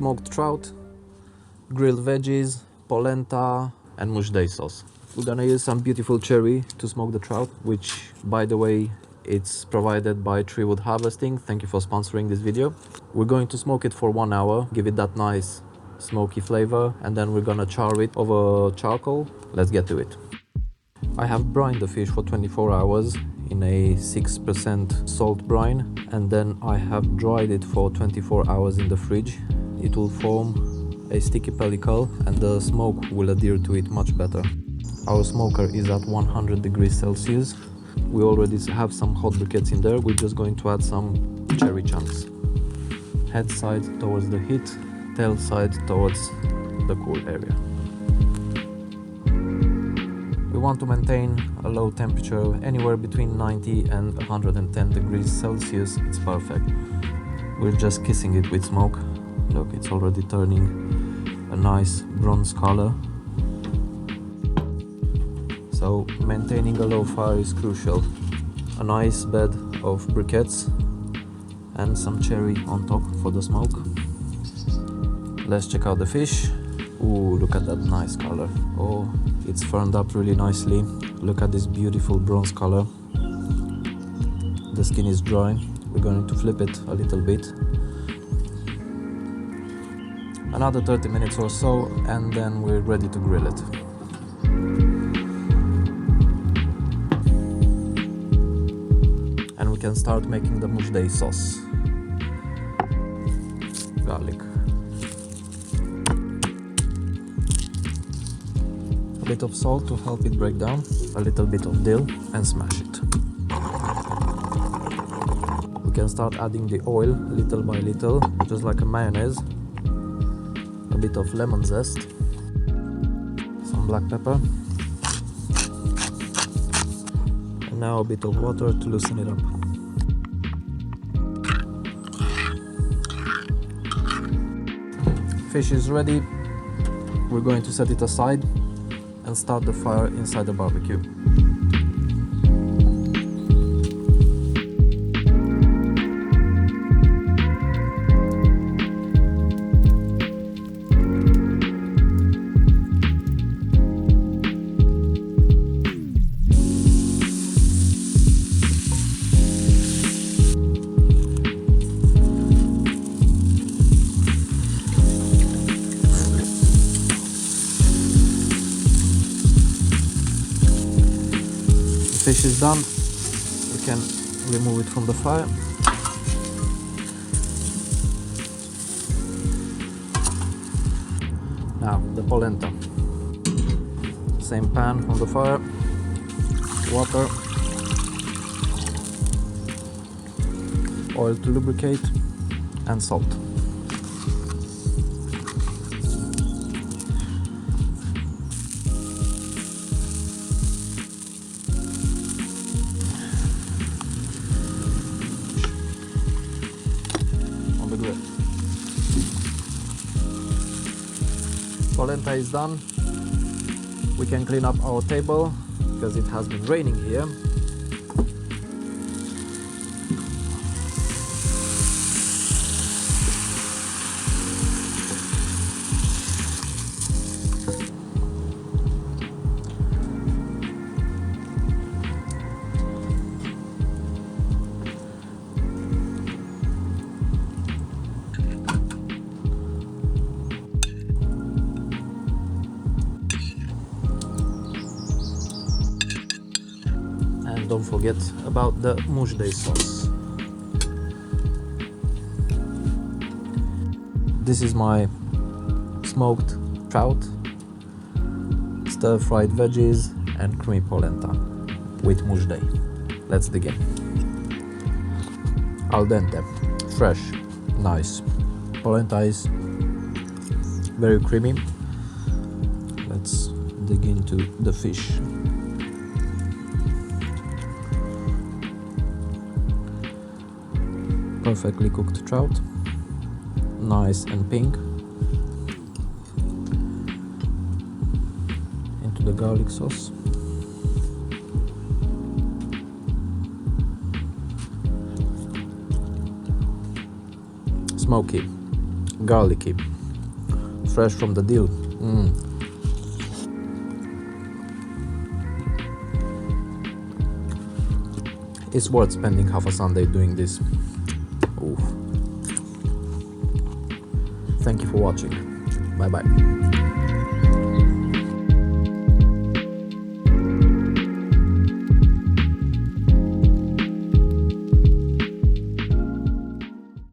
smoked trout, grilled veggies, polenta and Mujdei sauce. We're gonna use some beautiful cherry to smoke the trout, which, by the way, it's provided by Treewood Harvesting. Thank you for sponsoring this video. We're going to smoke it for 1 hour, give it that nice smoky flavor, and then we're gonna char it over charcoal. Let's get to it. I have brined the fish for 24 hours in a 6% salt brine, and then I have dried it for 24 hours in the fridge. It will form a sticky pellicle and the smoke will adhere to it much better. Our smoker is at 100 degrees Celsius. We already have some hot briquettes in there. We're just going to add some cherry chunks. Head side towards the heat, tail side towards the cool area. We want to maintain a low temperature, anywhere between 90 and 110 degrees Celsius. It's perfect. We're just kissing it with smoke. Look, it's already turning a nice bronze color. So maintaining a low fire is crucial. A nice bed of briquettes and some cherry on top for the smoke. Let's check out the fish. Ooh, look at that nice color. Oh, it's firmed up really nicely. Look at this beautiful bronze color. The skin is dry. We're going to flip it a little bit. Another 30 minutes or so, and then we're ready to grill it. And we can start making the Mujdei sauce. Garlic. A bit of salt to help it break down, a little bit of dill, and smash it. We can start adding the oil little by little, just like a mayonnaise. A bit of lemon zest, some black pepper, and now a bit of water to loosen it up. Fish is ready. We're going to set it aside and start the fire inside the barbecue. Fish is done. We can remove it from the fire. Now the polenta. Same pan on the fire. Water. Oil to lubricate and salt. Polenta is done. We can clean up our table because it has been raining here. Don't forget about the Mujdei sauce. This is my smoked trout, stir-fried veggies and creamy polenta with Mujdei. Let's dig in. Al dente, fresh, nice. Polenta is very creamy. Let's dig into the fish. Perfectly cooked trout, nice and pink. Into the garlic sauce. Smoky, garlicky. fresh from the dill. It's worth spending half a Sunday doing this. Ooh. Thank you for watching. Bye bye.